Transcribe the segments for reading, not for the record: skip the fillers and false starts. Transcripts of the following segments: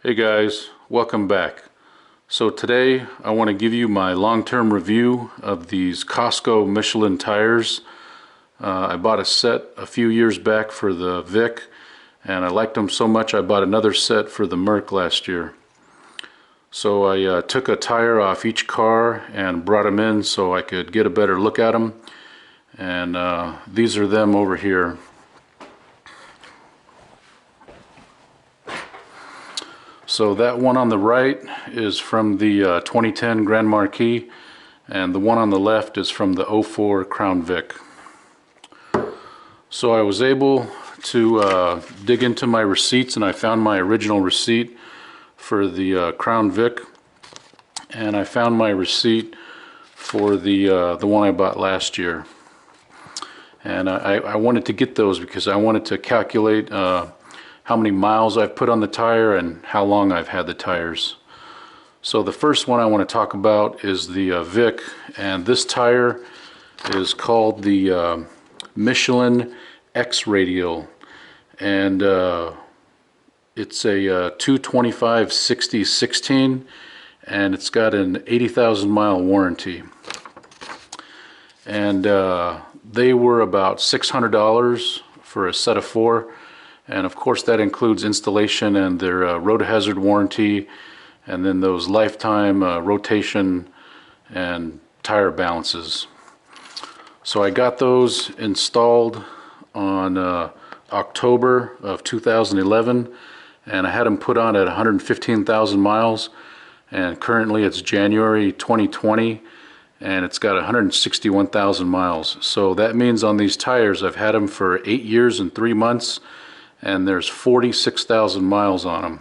Hey guys, welcome back. So today I want to give you my long-term review of these Costco Michelin tires. I bought a set a few years back for the Vic, and I liked them so much I bought another set for the Merc last year. So I took a tire off each car and brought them in so I could get a better look at them. And these are them over here. So that one on the right is from the 2010 Grand Marquis, and the one on the left is from the 04 Crown Vic. So I was able to dig into my receipts, and I found my original receipt for the Crown Vic, and I found my receipt for the one I bought last year. And I wanted to get those because I wanted to calculate how many miles I've put on the tire and how long I've had the tires. So the first one I want to talk about is the Vic, and this tire is called the Michelin X-Radial, and it's a 225/60/16, and it's got an 80,000 mile warranty. And they were about $600 for a set of 4. And of course that includes installation and their road hazard warranty, and then those lifetime rotation and tire balances. So I got those installed on October of 2011, and I had them put on at 115,000 miles, and currently it's January 2020, and it's got 161,000 miles. So that means on these tires I've had them for 8 years and 3 months, and there's 46,000 miles on them.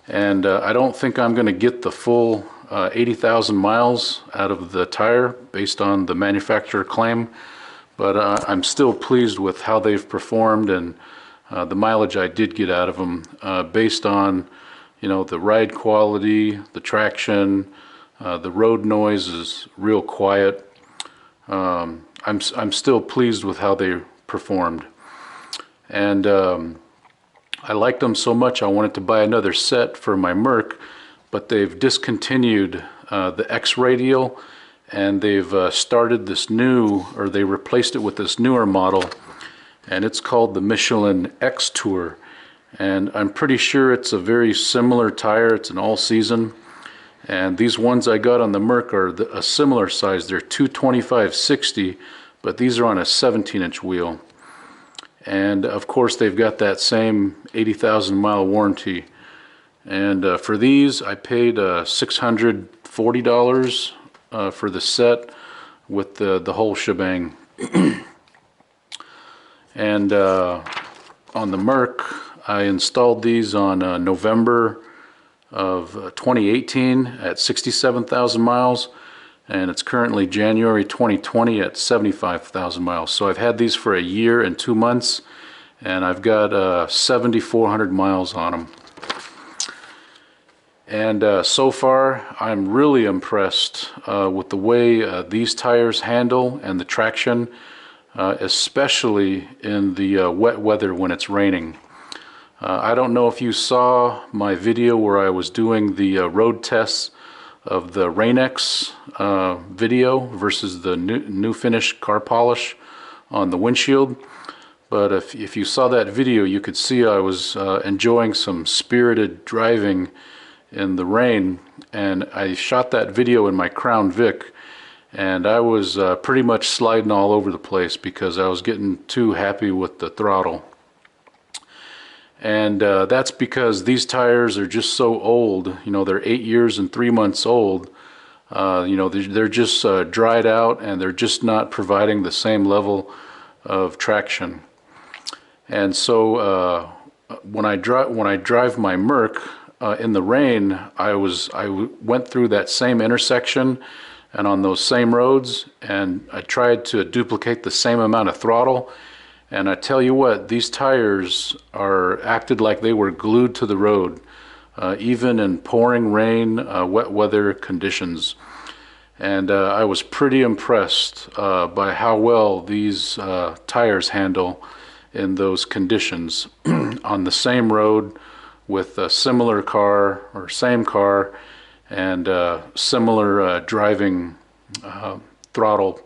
And I don't think I'm going to get the full 80,000 miles out of the tire based on the manufacturer claim, but I'm still pleased with how they've performed and the mileage I did get out of them based on, you know, the ride quality, the traction, the road noise is real quiet. I'm still pleased with how they performed. And I liked them so much I wanted to buy another set for my Merc, but they've discontinued the X-Radial, and they've started this new, or they replaced it with this newer model, and it's called the Michelin X-Tour. And I'm pretty sure it's a very similar tire. It's an all-season, and these ones I got on the Merc are a similar size. They're 225/60, but these are on a 17-inch wheel. And of course they've got that same 80,000 mile warranty. And for these I paid $640 for the set with the whole shebang. And on the Merc I installed these on November of 2018 at 67,000 miles, and it's currently January 2020 at 75,000 miles. So I've had these for a year and 2 months, and I've got 7,400 miles on them. And so far I'm really impressed with the way these tires handle and the traction, especially in the wet weather when it's raining. I don't know if you saw my video where I was doing the road tests of the Rain-X video versus the new finish car polish on the windshield, but if you saw that video you could see I was enjoying some spirited driving in the rain, and I shot that video in my Crown Vic, and I was pretty much sliding all over the place because I was getting too happy with the throttle. And that's because these tires are just so old. You know, they're 8 years and 3 months old. You know, they're just dried out, and they're just not providing the same level of traction. And so when I drive my Merc in the rain, I went through that same intersection and on those same roads, and I tried to duplicate the same amount of throttle. And I tell you what, these tires acted like they were glued to the road, even in pouring rain, wet weather conditions. And I was pretty impressed by how well these tires handle in those conditions on the same road with a similar car or same car and similar driving throttle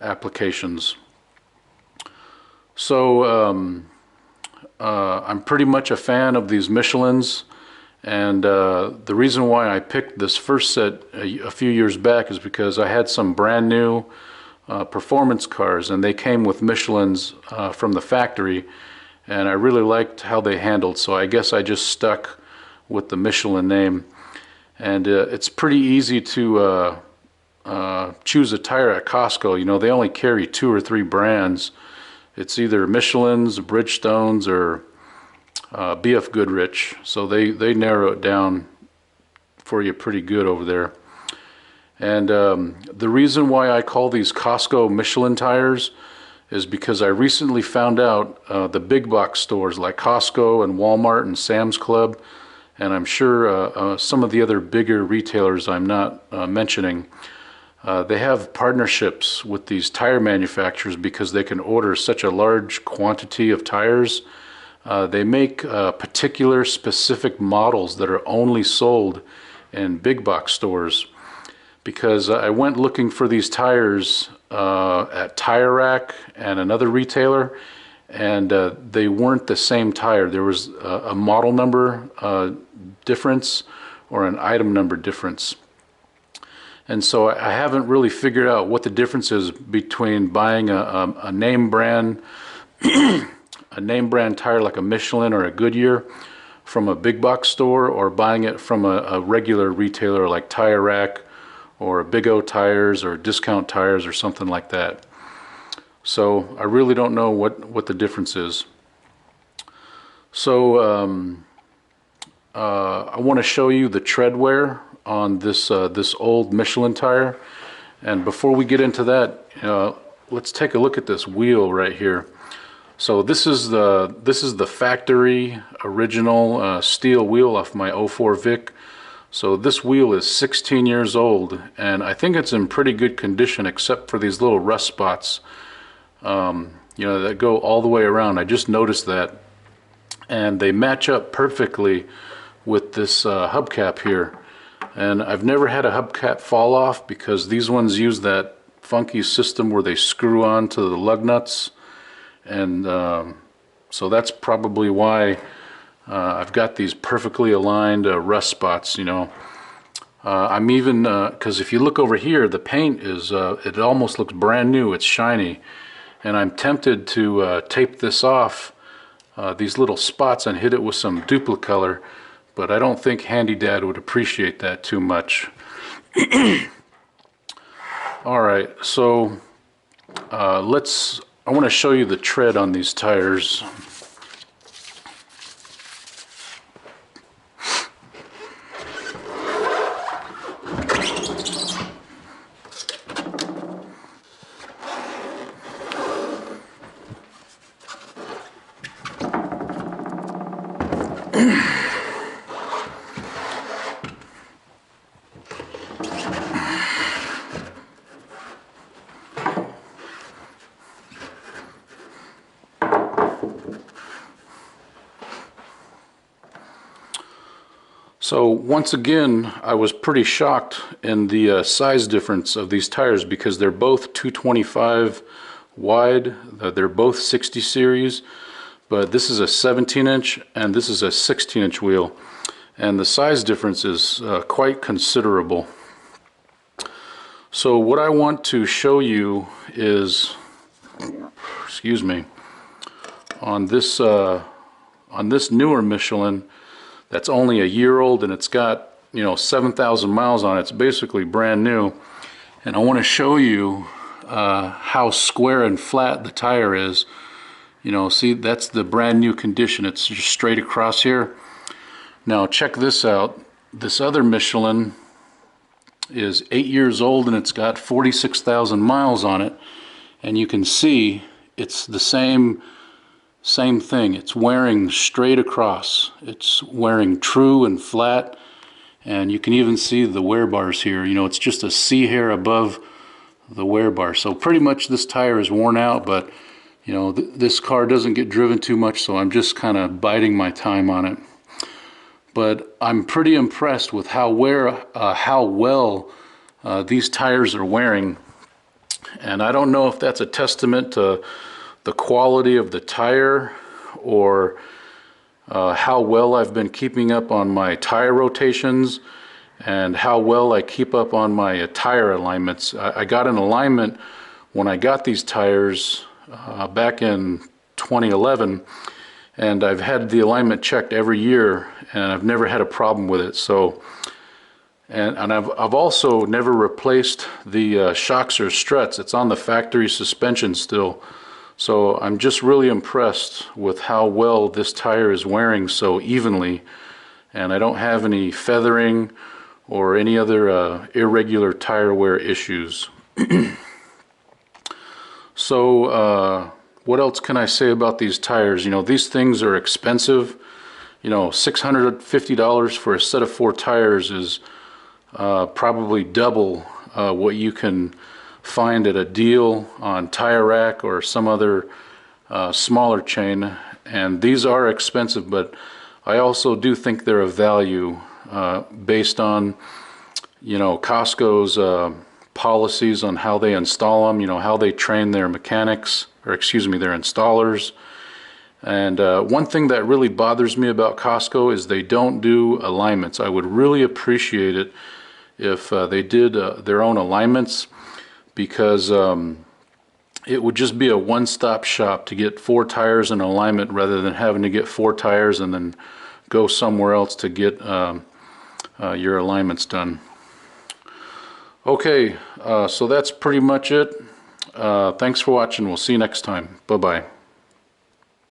applications. So I'm pretty much a fan of these Michelins, and the reason why I picked this first set a few years back is because I had some brand new performance cars, and they came with Michelins from the factory, and I really liked how they handled, so I guess I just stuck with the Michelin name. And it's pretty easy to choose a tire at Costco. You know, they only carry 2 or 3 brands. It's either Michelin's, Bridgestone's, or BF Goodrich. So they narrow it down for you pretty good over there. And the reason why I call these Costco Michelin tires is because I recently found out the big box stores like Costco and Walmart and Sam's Club, and I'm sure some of the other bigger retailers I'm not mentioning, they have partnerships with these tire manufacturers because they can order such a large quantity of tires. They make particular specific models that are only sold in big box stores. Because I went looking for these tires at Tire Rack and another retailer, and they weren't the same tire. There was a model number difference or an item number difference. And so I haven't really figured out what the difference is between buying a name brand a name brand tire like a Michelin or a Goodyear from a big box store, or buying it from a regular retailer like Tire Rack or Big O Tires or Discount Tires or something like that. So I really don't know what the difference is. So I want to show you the treadwear on this old Michelin tire. And before we get into that, let's take a look at this wheel right here. So this is the factory original steel wheel off my 04 Vic. So this wheel is 16 years old, and I think it's in pretty good condition except for these little rust spots, that go all the way around. I just noticed that, and they match up perfectly with this hubcap here. And I've never had a hubcap fall off because these ones use that funky system where they screw on to the lug nuts, and so that's probably why I've got these perfectly aligned rust spots, I'm even, because if you look over here, the paint is, it almost looks brand new, it's shiny. And I'm tempted to tape this off, these little spots, and hit it with some duplicolor, but I don't think Handy Dad would appreciate that too much. Alright, so I want to show you the tread on these tires. So once again, I was pretty shocked in the size difference of these tires because they're both 225 wide, they're both 60 series, but this is a 17-inch and this is a 16-inch wheel, and the size difference is quite considerable. So what I want to show you is, excuse me, on this newer Michelin that's only a year old, and it's got 7,000 miles on it. It's basically brand new, and I want to show you how square and flat the tire is. See, that's the brand new condition. It's just straight across here. Now check this out. This other Michelin is 8 years old, and it's got 46,000 miles on it, and you can see it's the same thing. It's wearing straight across. It's wearing true and flat, and you can even see the wear bars here. It's just a C hair above the wear bar. So pretty much this tire is worn out, but this car doesn't get driven too much, so I'm just kind of biding my time on it. but I'm pretty impressed with how well these tires are wearing. And I don't know if that's a testament to the quality of the tire or how well I've been keeping up on my tire rotations and how well I keep up on my tire alignments. I got an alignment when I got these tires back in 2011, and I've had the alignment checked every year, and I've never had a problem with it. So, and I've also never replaced the shocks or struts. It's on the factory suspension still. So I'm just really impressed with how well this tire is wearing so evenly, and I don't have any feathering or any other irregular tire wear issues. So what else can I say about these tires? You know, these things are expensive. You know, $650 for a set of 4 tires is probably double what you can find at a deal on Tire Rack or some other smaller chain. And these are expensive, but I also do think they're of value based on, you know, Costco's policies on how they install them, you know, how they train their mechanics, or excuse me, their installers. And one thing that really bothers me about Costco is they don't do alignments. I would really appreciate it if they did their own alignments, because it would just be a one-stop shop to get 4 tires in alignment rather than having to get 4 tires and then go somewhere else to get your alignments done. Okay, so that's pretty much it. Thanks for watching. We'll see you next time. Bye-bye.